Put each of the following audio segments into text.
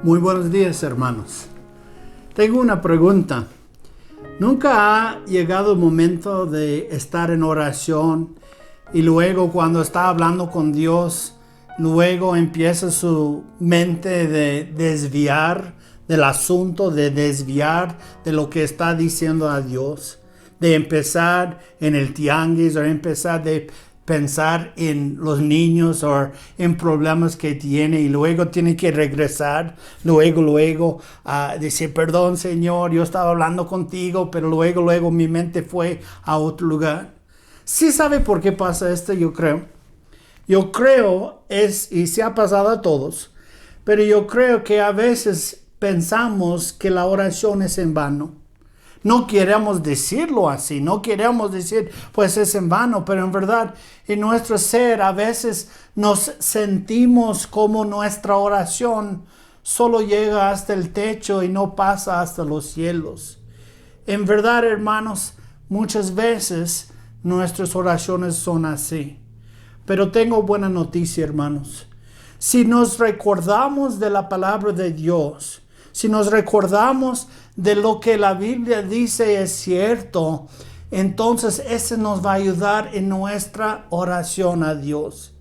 Muy buenos días, hermanos. Tengo una pregunta. ¿Nunca ha llegado el momento de estar en oración y luego cuando está hablando con Dios, luego empieza su mente de desviar del asunto, de desviar de lo que está diciendo a Dios? De empezar en el tianguis o empezar de pensar en los niños o en problemas que tiene y luego tiene que regresar, luego a decir, perdón Señor, yo estaba hablando contigo, pero luego mi mente fue a otro lugar. ¿Sí sabe por qué pasa esto? Yo creo y se ha pasado a todos, pero yo creo que a veces pensamos que la oración es en vano. No queremos decirlo así, no queremos decir, pues es en vano, pero en verdad en nuestro ser a veces nos sentimos como nuestra oración solo llega hasta el techo y no pasa hasta los cielos. En verdad, hermanos, muchas veces nuestras oraciones son así. Pero tengo buena noticia, hermanos. Si nos recordamos de la palabra de Dios, si nos recordamos de lo que la Biblia dice es cierto, entonces ese nos va a ayudar en nuestra oración a Dios.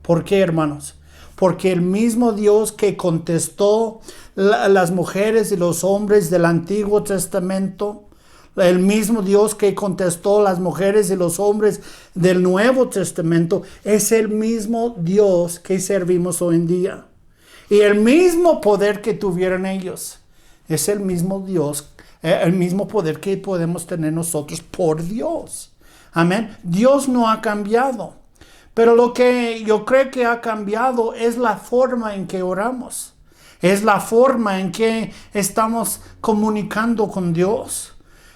¿Por qué, hermanos? Porque el mismo Dios que contestó las mujeres y los hombres del Antiguo Testamento, el mismo Dios que contestó las mujeres y los hombres del Nuevo Testamento, es el mismo Dios que servimos hoy en día. Y el mismo poder que tuvieron ellos es el mismo Dios, el mismo poder que podemos tener nosotros por Dios. Amén. Dios no ha cambiado. Pero lo que yo creo que ha cambiado es la forma en que oramos. Es la forma en que estamos comunicando con Dios.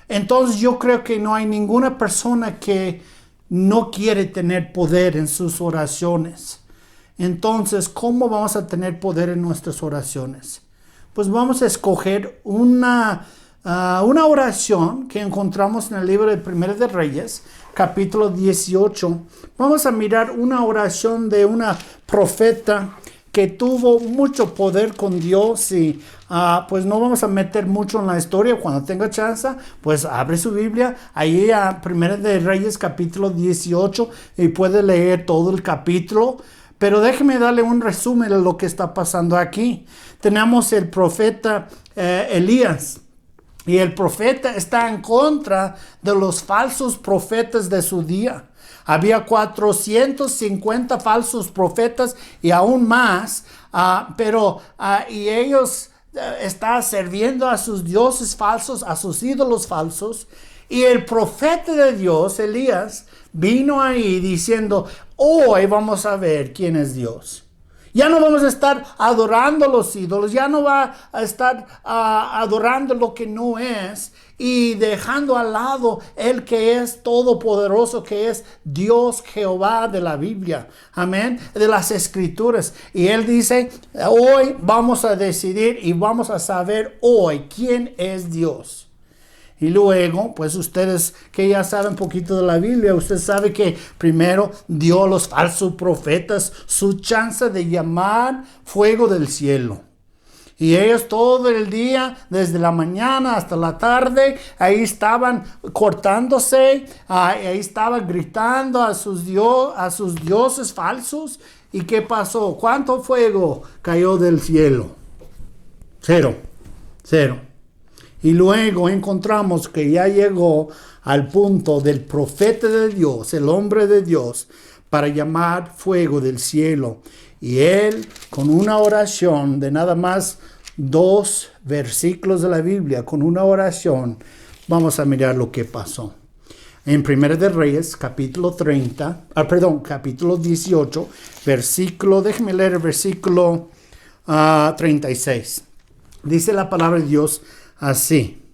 Entonces yo creo que no hay ninguna persona que no quiere tener poder en sus oraciones. Entonces, ¿cómo vamos a tener poder en nuestras oraciones? Pues vamos a escoger una oración que encontramos en el libro de Primera de Reyes, capítulo 18. Vamos a mirar una oración de una profeta que tuvo mucho poder con Dios y pues no vamos a meter mucho en la historia. Cuando tenga chance, pues abre su Biblia ahí a Primera de Reyes capítulo 18 y puede leer todo el capítulo. Pero déjeme darle un resumen de lo que está pasando aquí. Tenemos el profeta Elías. Y el profeta está en contra de los falsos profetas de su día. Había 450 falsos profetas y aún más, y ellos estaban sirviendo a sus dioses falsos, a sus ídolos falsos. Y el profeta de Dios, Elías, vino ahí diciendo, hoy vamos a ver quién es Dios. Ya no vamos a estar adorando los ídolos, ya no va a estar adorando lo que no es y dejando al lado el que es todopoderoso, que es Dios Jehová de la Biblia, amén, de las Escrituras. Y él dice, hoy vamos a decidir y vamos a saber hoy quién es Dios. Y luego, pues ustedes que ya saben un poquito de la Biblia, usted sabe que primero dio a los falsos profetas su chance de llamar fuego del cielo. Y ellos todo el día, desde la mañana hasta la tarde, ahí estaban cortándose, ahí estaban gritando a sus dioses falsos. ¿Y qué pasó? ¿Cuánto fuego cayó del cielo? Cero. Y luego encontramos que ya llegó al punto del profeta de Dios, el hombre de Dios, para llamar fuego del cielo. Y él, con una oración de nada más 2 versículos de la Biblia, con una oración, vamos a mirar lo que pasó. En Primera de Reyes, capítulo 18, déjeme leer el versículo 36. Dice la palabra de Dios así.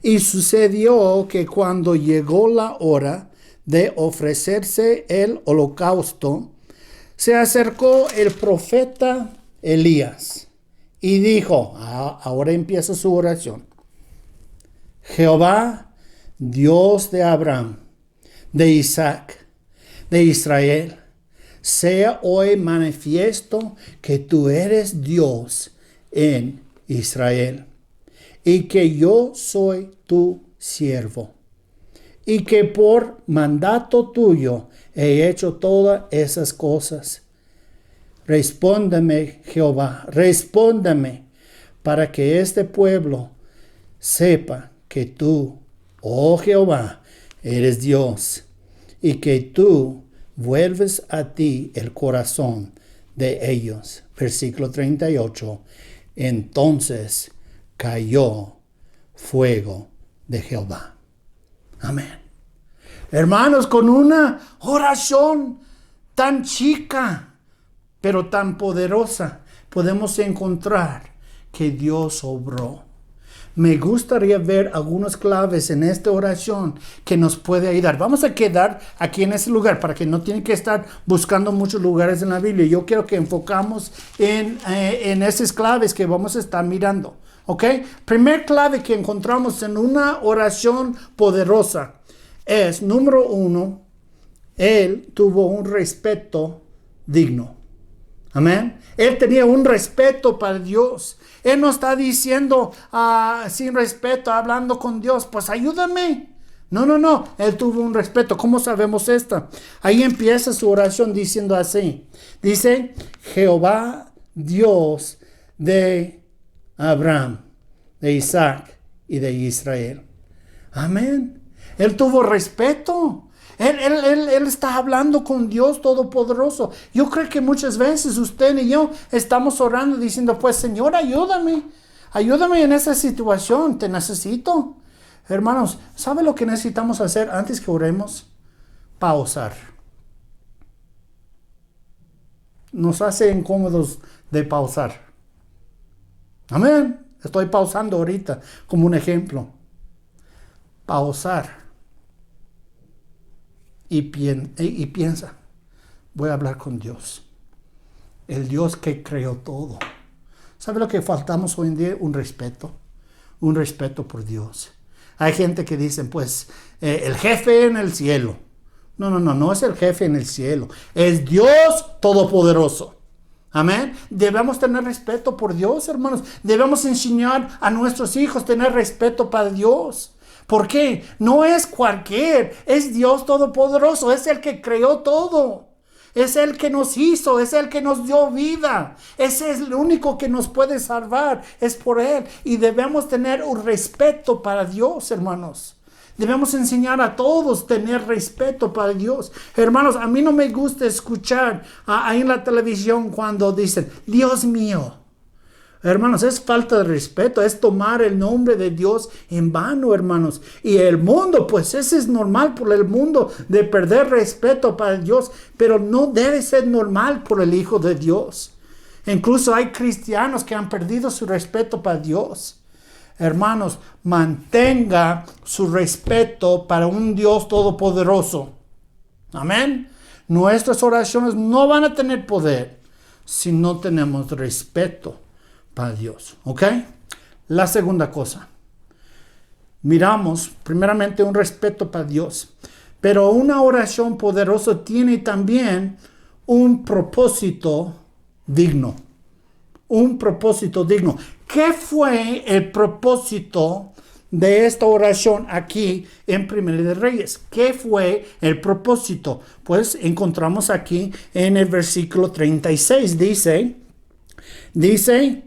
Y sucedió que cuando llegó la hora de ofrecerse el holocausto, se acercó el profeta Elías y dijo, ahora empieza su oración: Jehová, Dios de Abraham, de Isaac, de Israel, sea hoy manifiesto que tú eres Dios en Israel, y que yo soy tu siervo, y que por mandato tuyo he hecho todas esas cosas. Respóndeme, Jehová, respóndeme, para que este pueblo sepa que tú, oh Jehová, eres Dios, y que tú vuelves a ti el corazón de ellos. Versículo 38. Entonces cayó fuego de Jehová. Amén. Hermanos, con una oración tan chica, pero tan poderosa, podemos encontrar que Dios obró. Me gustaría ver algunas claves en esta oración que nos puede ayudar. Vamos a quedar aquí en ese lugar para que no tienen que estar buscando muchos lugares en la Biblia. Yo quiero que enfocamos en esas claves que vamos a estar mirando. ¿Ok? Primer clave que encontramos en una oración poderosa es, número 1, él tuvo un respeto digno. Amén. Él tenía un respeto para Dios. Él no está diciendo sin respeto, hablando con Dios, pues ayúdame. No. Él tuvo un respeto. ¿Cómo sabemos esto? Ahí empieza su oración diciendo así. Dice, Jehová, Dios de Abraham, de Isaac y de Israel. Amén. Él tuvo respeto. Él está hablando con Dios Todopoderoso. Yo creo que muchas veces usted y yo estamos orando diciendo, pues Señor, ayúdame. Ayúdame en esa situación. Te necesito. Hermanos, ¿sabe lo que necesitamos hacer antes que oremos? Pausar. Nos hace incómodos de pausar. Amén. Estoy pausando ahorita como un ejemplo. Pausar. Y piensa, voy a hablar con Dios. El Dios que creó todo. ¿Sabe lo que faltamos hoy en día? Un respeto. Un respeto por Dios. Hay gente que dice, pues, el jefe en el cielo. No es el jefe en el cielo. Es Dios Todopoderoso. Amén. Debemos tener respeto por Dios, hermanos. Debemos enseñar a nuestros hijos a tener respeto para Dios. ¿Por qué? No es cualquier, es Dios Todopoderoso, es el que creó todo. Es el que nos hizo, es el que nos dio vida. Ese es el único que nos puede salvar, es por Él. Y debemos tener un respeto para Dios, hermanos. Debemos enseñar a todos a tener respeto para Dios. Hermanos, a mí no me gusta escuchar ahí en la televisión cuando dicen, Dios mío. Hermanos, es falta de respeto, es tomar el nombre de Dios en vano, hermanos. Y el mundo, pues eso es normal por el mundo de perder respeto para Dios, pero no debe ser normal por el Hijo de Dios. Incluso hay cristianos que han perdido su respeto para Dios. Hermanos, mantenga su respeto para un Dios todopoderoso. Amén. Nuestras oraciones no van a tener poder si no tenemos respeto para Dios. ¿Ok? La segunda cosa. Miramos primeramente un respeto para Dios. Pero una oración poderosa tiene también un propósito digno. Un propósito digno. ¿Qué fue el propósito de esta oración aquí en Primera de Reyes? ¿Qué fue el propósito? Pues encontramos aquí en el versículo 36. Dice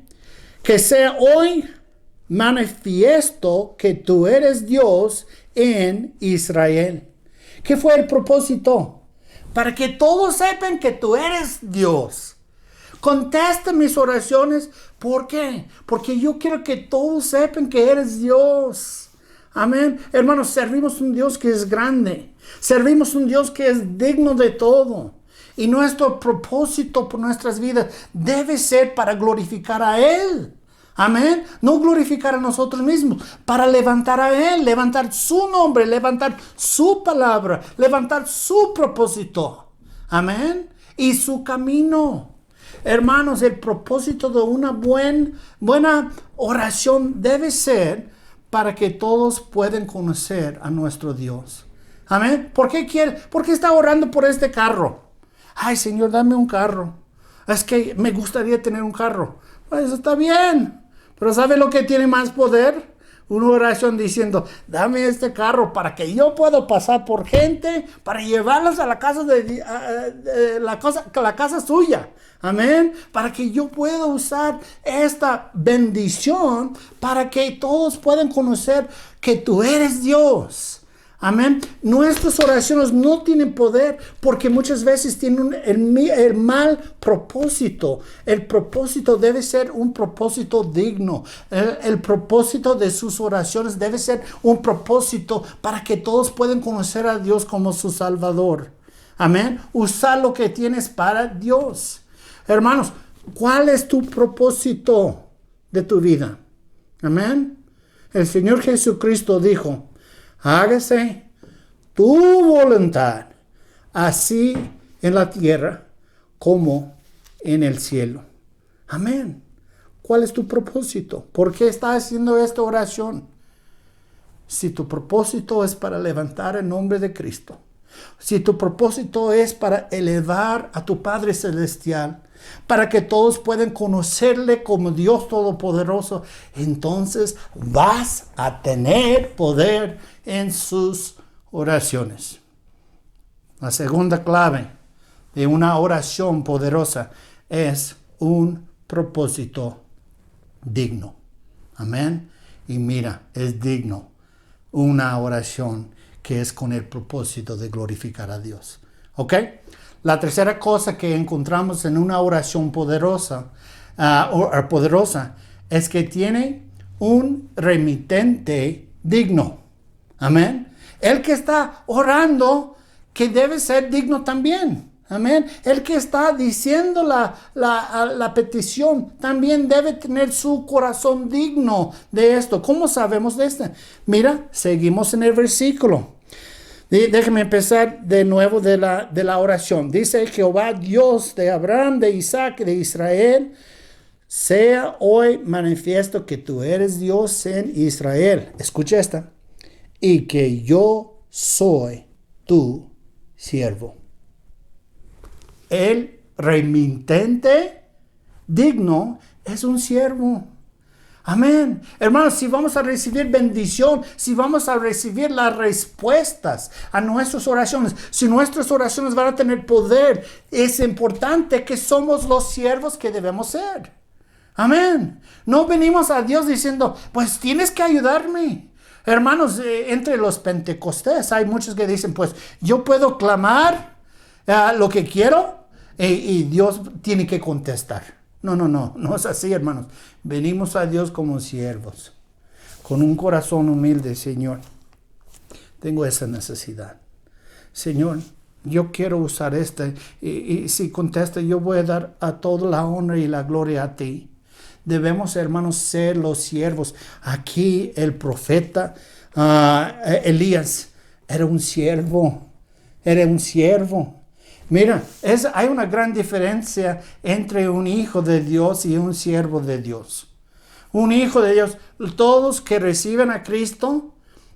que sea hoy manifiesto que tú eres Dios en Israel. ¿Qué fue el propósito? Para que todos sepan que tú eres Dios. Contesta mis oraciones. ¿Por qué? Porque yo quiero que todos sepan que eres Dios. Amén. Hermanos, servimos un Dios que es grande. Servimos un Dios que es digno de todo. Y nuestro propósito por nuestras vidas debe ser para glorificar a Él. Amén. No glorificar a nosotros mismos, para levantar a Él, levantar su nombre, levantar su palabra, levantar su propósito. Amén. Y su camino. Hermanos, el propósito de una buena oración debe ser para que todos puedan conocer a nuestro Dios. Amén. ¿Por qué está orando por este carro? Ay, Señor, dame un carro. Es que me gustaría tener un carro. Pues está bien. Pero ¿sabe lo que tiene más poder? Una oración diciendo, dame este carro para que yo pueda pasar por gente, para llevarlos a la casa la casa suya. Amén. Para que yo pueda usar esta bendición para que todos puedan conocer que tú eres Dios. Amén. Nuestras oraciones no tienen poder porque muchas veces tienen el mal propósito. El propósito debe ser un propósito digno. El propósito de sus oraciones debe ser un propósito para que todos puedan conocer a Dios como su Salvador. Amén. Usar lo que tienes para Dios. Hermanos, ¿cuál es tu propósito de tu vida? Amén. El Señor Jesucristo dijo, hágase tu voluntad, así en la tierra como en el cielo. Amén. ¿Cuál es tu propósito? ¿Por qué estás haciendo esta oración? Si tu propósito es para levantar el nombre de Cristo, si tu propósito es para elevar a tu Padre Celestial, para que todos puedan conocerle como Dios Todopoderoso, entonces vas a tener poder en sus oraciones. La segunda clave de una oración poderosa es un propósito digno. Amén. Y mira, es digno una oración que es con el propósito de glorificar a Dios. ¿Ok? La tercera cosa que encontramos en una oración poderosa, es que tiene un remitente digno. Amén. El que está orando, que debe ser digno también. Amén. El que está diciendo la petición también debe tener su corazón digno de esto. ¿Cómo sabemos de esto? Mira, seguimos en el versículo. Déjeme empezar de nuevo de la oración. Dice: Jehová, Dios de Abraham, de Isaac y de Israel, sea hoy manifiesto que tú eres Dios en Israel. Escucha esta. Y que yo soy tu siervo. El remitente digno es un siervo. Amén. Hermanos, si vamos a recibir bendición, si vamos a recibir las respuestas a nuestras oraciones, si nuestras oraciones van a tener poder, es importante que somos los siervos que debemos ser. Amén. No venimos a Dios diciendo, pues tienes que ayudarme. Hermanos, entre los pentecostés hay muchos que dicen, pues yo puedo clamar lo que quiero y Dios tiene que contestar. No es así, hermanos. Venimos a Dios como siervos, con un corazón humilde. Señor, tengo esa necesidad. Señor, yo quiero usar esta. Y si contesta, yo voy a dar a toda la honra y la gloria a ti. Debemos, hermanos, ser los siervos. Aquí el profeta Elías era un siervo. Era un siervo. Mira, hay una gran diferencia entre un hijo de Dios y un siervo de Dios. Un hijo de Dios, todos que reciben a Cristo,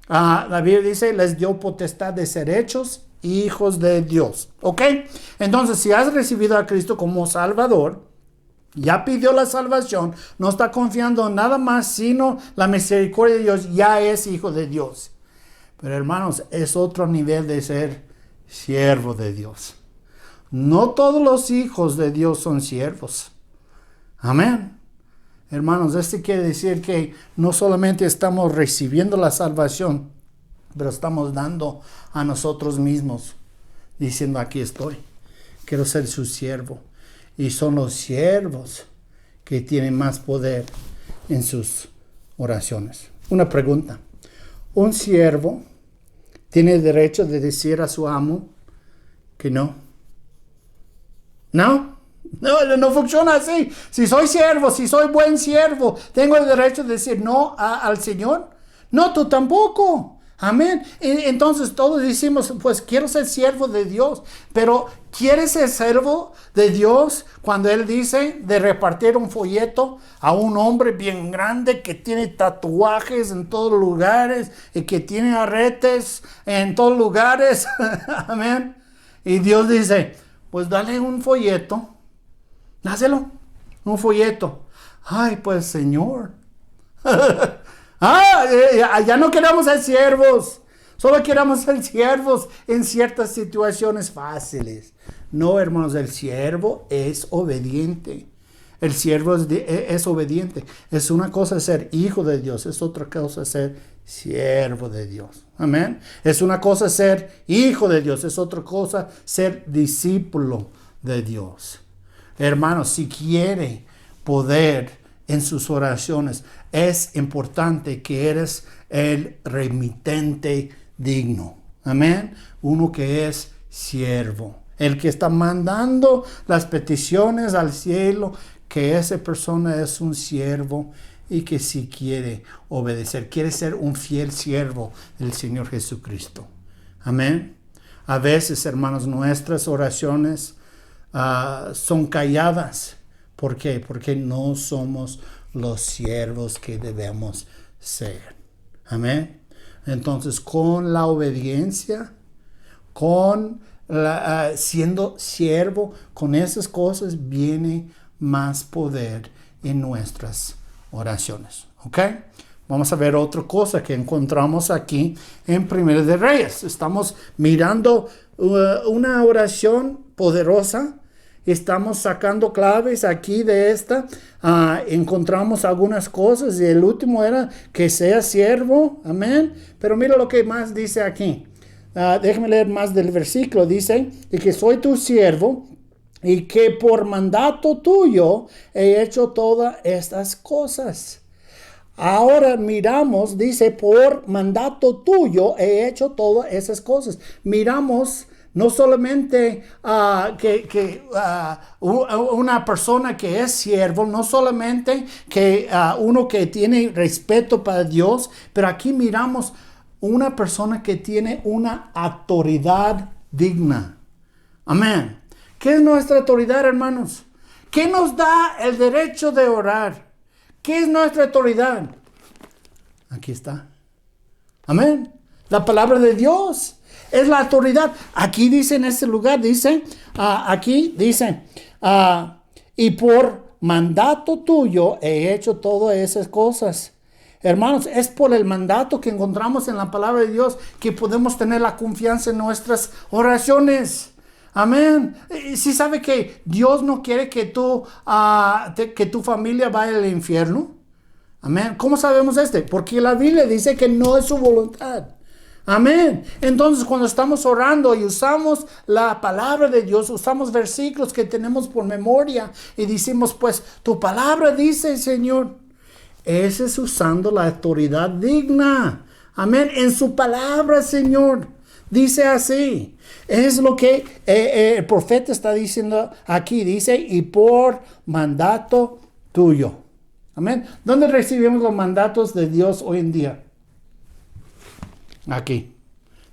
la Biblia dice, les dio potestad de ser hechos hijos de Dios. ¿Ok? Entonces, si has recibido a Cristo como Salvador, ya pidió la salvación, no está confiando en nada más sino la misericordia de Dios, ya es hijo de Dios. Pero hermanos, es otro nivel de ser siervo de Dios. No todos los hijos de Dios son siervos. Amén. Hermanos, esto quiere decir que no solamente estamos recibiendo la salvación, pero estamos dando a nosotros mismos, diciendo, aquí estoy, quiero ser su siervo. Y son los siervos que tienen más poder en sus oraciones. Una pregunta. ¿Un siervo tiene el derecho de decir a su amo que no? No funciona así. Si soy siervo, si soy buen siervo, ¿tengo el derecho de decir no al Señor? No, tú tampoco. Amén. Entonces todos decimos, pues quiero ser siervo de Dios. Pero ¿quieres ser siervo de Dios cuando Él dice de repartir un folleto a un hombre bien grande que tiene tatuajes en todos lugares y que tiene aretes en todos lugares? Amén. Y Dios dice, pues dale un folleto. Dáselo, un folleto. Ay, pues Señor. Ya no queremos ser siervos. Solo queremos ser siervos en ciertas situaciones fáciles. No, hermanos, el siervo es obediente. El siervo es obediente. Es una cosa ser hijo de Dios, es otra cosa ser siervo de Dios. Amén. Es una cosa ser hijo de Dios, es otra cosa ser discípulo de Dios. Hermanos, si quiere poder en sus oraciones, es importante que eres el remitente digno. Amén. Uno que es siervo. El que está mandando las peticiones al cielo, que esa persona es un siervo y que si quiere obedecer, quiere ser un fiel siervo del Señor Jesucristo. Amén. A veces, hermanos, nuestras oraciones son calladas. ¿Por qué? Porque no somos los siervos que debemos ser. Amén. Entonces, con la obediencia, siendo siervo, con esas cosas viene más poder en nuestras oraciones. ¿Ok? Vamos a ver otra cosa que encontramos aquí en Primera de Reyes. Estamos mirando una oración poderosa. Estamos sacando claves aquí de esta. Encontramos algunas cosas y el último era que sea siervo. Amén. Pero mira lo que más dice aquí. Déjame leer más del versículo. Dice, y que soy tu siervo y que por mandato tuyo he hecho todas estas cosas. Ahora miramos, dice, por mandato tuyo he hecho todas esas cosas. Miramos no solamente una persona que es siervo, no solamente que uno que tiene respeto para Dios, pero aquí miramos una persona que tiene una autoridad digna. Amén. ¿Qué es nuestra autoridad, hermanos? ¿Qué nos da el derecho de orar? ¿Qué es nuestra autoridad? Aquí está. Amén. La palabra de Dios es la autoridad. Aquí dice en este lugar, dice, y por mandato tuyo he hecho todas esas cosas. Hermanos, es por el mandato que encontramos en la palabra de Dios que podemos tener la confianza en nuestras oraciones. Amén. ¿Sí sabe que Dios no quiere que tu familia vaya al infierno? Amén. ¿Cómo sabemos Porque la Biblia dice que no es su voluntad. Amén. Entonces, cuando estamos orando y usamos la palabra de Dios, usamos versículos que tenemos por memoria y decimos, pues, tu palabra dice, Señor, ese es usando la autoridad digna. Amén. En su palabra, Señor. Dice así. Es lo que el profeta está diciendo aquí. Dice, y por mandato tuyo. Amén. ¿Dónde recibimos los mandatos de Dios hoy en día? Aquí.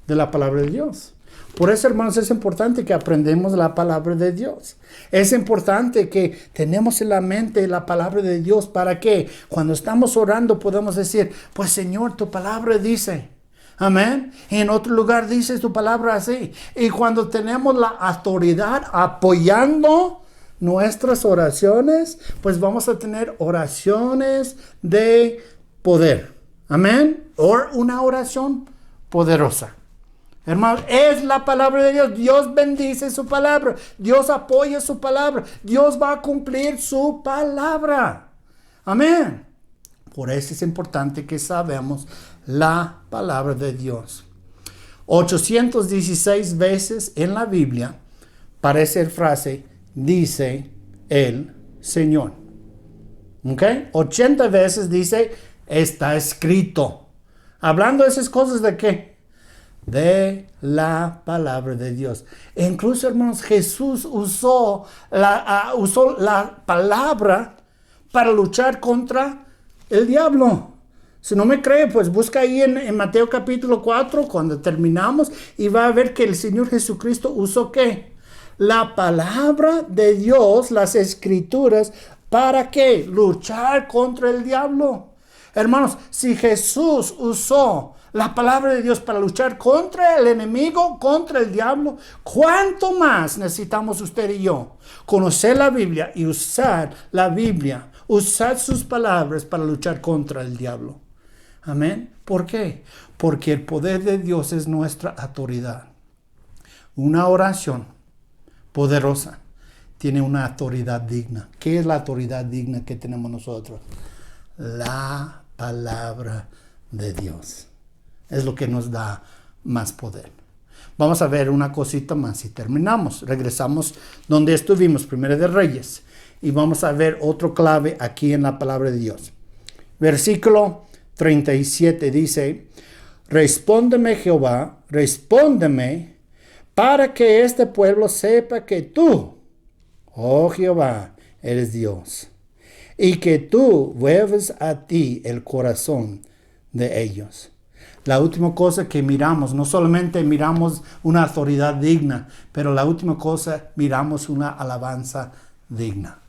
De la palabra de Dios. Por eso, hermanos, es importante que aprendamos la palabra de Dios. Es importante que tenemos en la mente la palabra de Dios para que cuando estamos orando podamos decir, pues Señor, tu palabra dice. Amén. En otro lugar dice tu palabra así. Y cuando tenemos la autoridad apoyando nuestras oraciones, pues vamos a tener oraciones de poder. Amén. O una oración poderosa. Hermanos, es la palabra de Dios. Dios bendice su palabra. Dios apoya su palabra. Dios va a cumplir su palabra. Amén. Por eso es importante que sabemos la palabra de Dios. 816 veces en la Biblia aparece la frase, dice el Señor. ¿Ok? 80 veces dice, está escrito. Hablando de esas cosas, ¿de qué? De la palabra de Dios. E incluso, hermanos, Jesús usó la palabra para luchar contra el diablo. Si no me cree, pues busca ahí en Mateo capítulo 4, cuando terminamos, y va a ver que el Señor Jesucristo usó ¿qué? La palabra de Dios, las escrituras, ¿para qué? Luchar contra el diablo. Hermanos, si Jesús usó la palabra de Dios para luchar contra el enemigo, contra el diablo, ¿cuánto más necesitamos usted y yo conocer la Biblia y usar la Biblia Usad sus palabras para luchar contra el diablo. Amén. ¿Por qué? Porque el poder de Dios es nuestra autoridad. Una oración poderosa tiene una autoridad digna. ¿Qué es la autoridad digna que tenemos nosotros? La palabra de Dios. Es lo que nos da más poder. Vamos a ver una cosita más y terminamos. Regresamos donde estuvimos, Primera de Reyes. Y vamos a ver otro clave aquí en la palabra de Dios. Versículo 37 dice: Respóndeme, Jehová, respóndeme, para que este pueblo sepa que tú, oh Jehová, eres Dios, y que tú vuelves a ti el corazón de ellos. La última cosa que miramos, no solamente miramos una autoridad digna, pero la última cosa, miramos una alabanza digna.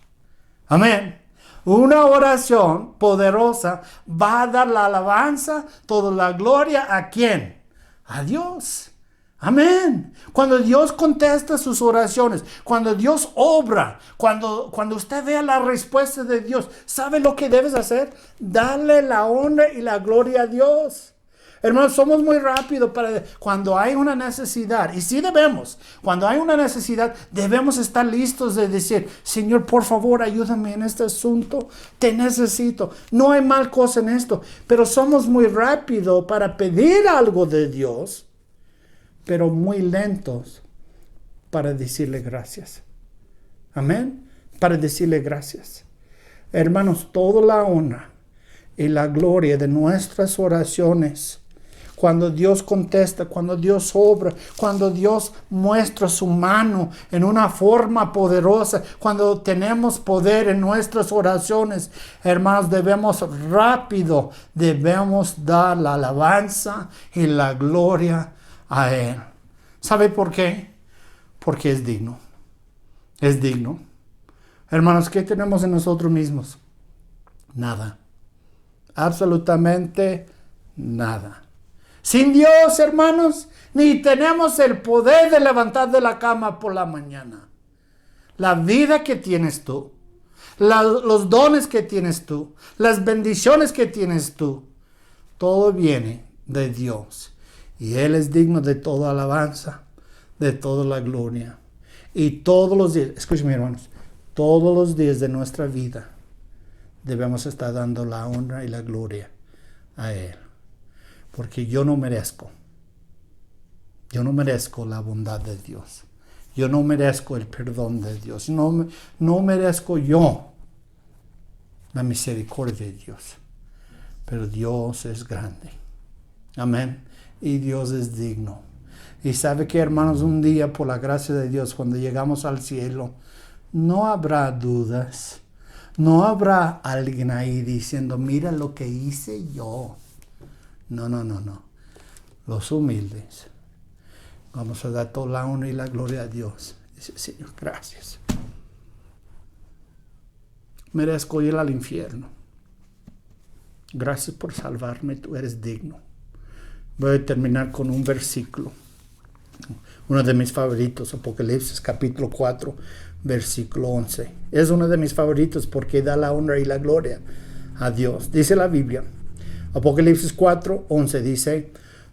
Amén. Una oración poderosa va a dar la alabanza, toda la gloria, ¿a quién? A Dios. Amén. Cuando Dios contesta sus oraciones, cuando Dios obra, cuando usted vea la respuesta de Dios, ¿sabe lo que debes hacer? Darle la honra y la gloria a Dios. Hermanos, somos muy rápidos para cuando hay una necesidad, y sí debemos, cuando hay una necesidad, debemos estar listos de decir: Señor, por favor, ayúdame en este asunto, te necesito. No hay mal cosa en esto, pero somos muy rápidos para pedir algo de Dios, pero muy lentos para decirle gracias. Amén. Para decirle gracias. Hermanos, toda la honra y la gloria de nuestras oraciones, cuando Dios contesta, cuando Dios obra, cuando Dios muestra su mano en una forma poderosa, cuando tenemos poder en nuestras oraciones, hermanos, debemos dar la alabanza y la gloria a Él. ¿Sabe por qué? Porque es digno. Es digno. Hermanos, ¿qué tenemos en nosotros mismos? Nada. Absolutamente nada. Sin Dios, hermanos, ni tenemos el poder de levantar de la cama por la mañana. La vida que tienes tú, los dones que tienes tú, las bendiciones que tienes tú, todo viene de Dios. Y Él es digno de toda alabanza, de toda la gloria. Y todos los días, escúchame, hermanos, todos los días de nuestra vida debemos estar dando la honra y la gloria a Él. Porque yo no merezco la bondad de Dios. Yo no merezco el perdón de Dios. No merezco yo la misericordia de Dios. Pero Dios es grande. Amén. Y Dios es digno. Y sabe que, hermanos, un día, por la gracia de Dios, cuando llegamos al cielo, no habrá dudas. No habrá alguien ahí diciendo: mira lo que hice yo. No. Los humildes vamos a dar toda la honra y la gloria a Dios. Dice: Señor, gracias. Merezco ir al infierno. Gracias por salvarme, tú eres digno. Voy a terminar con un versículo. Uno de mis favoritos, Apocalipsis capítulo 4, versículo 11. Es uno de mis favoritos porque da la honra y la gloria a Dios. Dice la Biblia, Apocalipsis 4, 11 dice: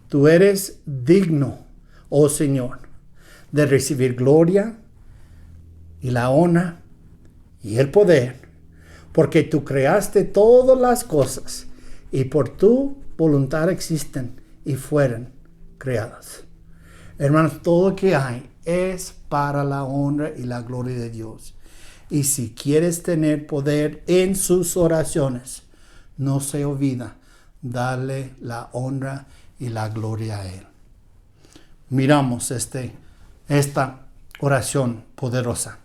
Tú eres digno, oh Señor, de recibir gloria y la honra y el poder, porque tú creaste todas las cosas y por tu voluntad existen y fueron creadas. Hermanos, todo lo que hay es para la honra y la gloria de Dios. Y si quieres tener poder en sus oraciones, no se olvida darle la honra y la gloria a Él. Miramos esta oración poderosa.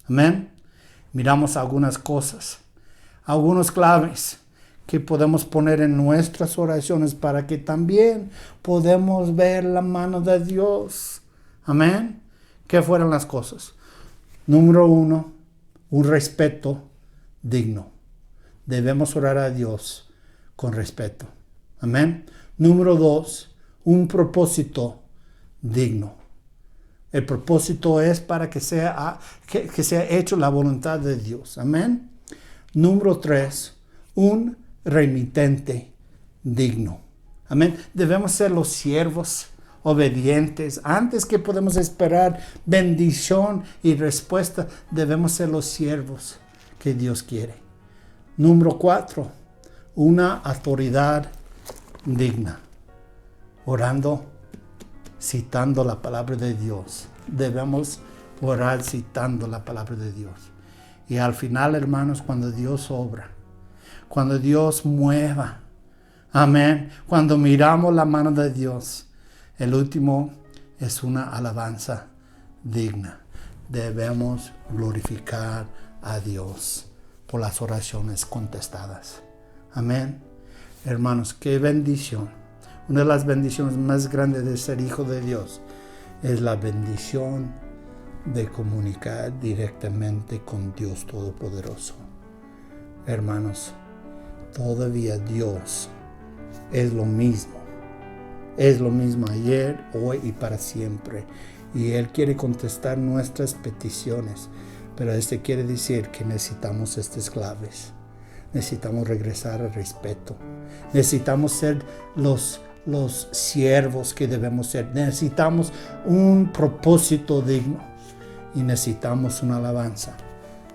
Amén. Miramos algunas cosas, algunos claves que podemos poner en nuestras oraciones para que también podamos ver la mano de Dios. Amén. ¿Qué fueron las cosas? Número 1, un respeto digno. Debemos orar a Dios con respeto. Amén. Número 2, un propósito digno. El propósito es para que sea hecho la voluntad de Dios. Amén. Número 3, un remitente digno. Amén. Debemos ser los siervos obedientes. Antes que podemos esperar bendición y respuesta, debemos ser los siervos que Dios quiere. Número 4, una autoridad digna. Orando, citando la palabra de Dios. Debemos orar citando la palabra de Dios. Y al final, hermanos, cuando Dios obra, cuando Dios mueva, amén, cuando miramos la mano de Dios, el último es una alabanza digna. Debemos glorificar a Dios por las oraciones contestadas. Amén. Hermanos, qué bendición. Una de las bendiciones más grandes de ser hijo de Dios es la bendición de comunicar directamente con Dios Todopoderoso. Hermanos, todavía Dios es lo mismo. Es lo mismo ayer, hoy y para siempre. Y Él quiere contestar nuestras peticiones. Pero esto quiere decir que necesitamos estas claves. Necesitamos regresar al respeto. Necesitamos ser los siervos que debemos ser. Necesitamos un propósito digno. Y necesitamos una alabanza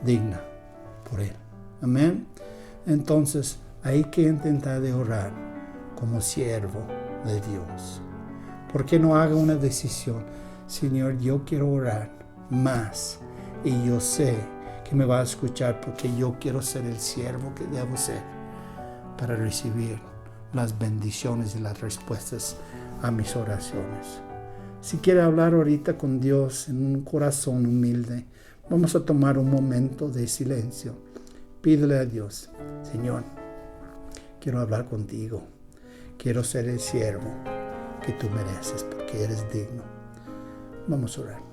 digna por Él. Amén. Entonces hay que intentar de orar como siervo de Dios. ¿Por qué no haga una decisión? Señor, yo quiero orar más. Y yo sé que me va a escuchar porque yo quiero ser el siervo que debo ser para recibir las bendiciones y las respuestas a mis oraciones. Si quiere hablar ahorita con Dios en un corazón humilde, vamos a tomar un momento de silencio. Pídele a Dios, Señor, quiero hablar contigo. Quiero ser el siervo que tú mereces porque eres digno. Vamos a orar.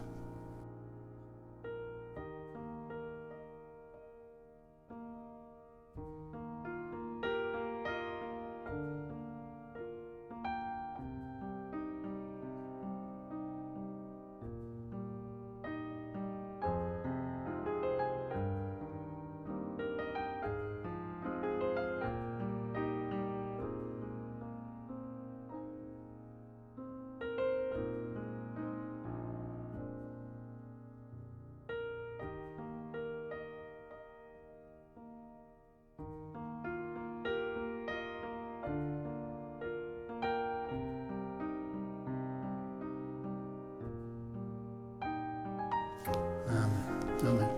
Amén.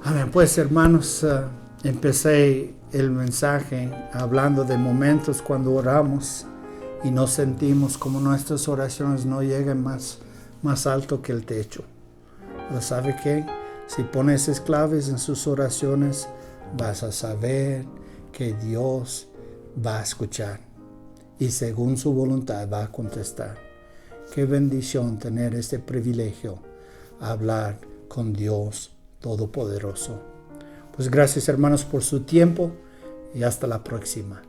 Amén. Pues hermanos, empecé el mensaje hablando de momentos cuando oramos y nos sentimos como nuestras oraciones no llegan más alto que el techo. Pero ¿sabe qué? Si pones esas claves en sus oraciones, vas a saber que Dios va a escuchar y según su voluntad va a contestar. Qué bendición tener este privilegio, hablar con Dios Todopoderoso. Pues gracias hermanos por su tiempo y hasta la próxima.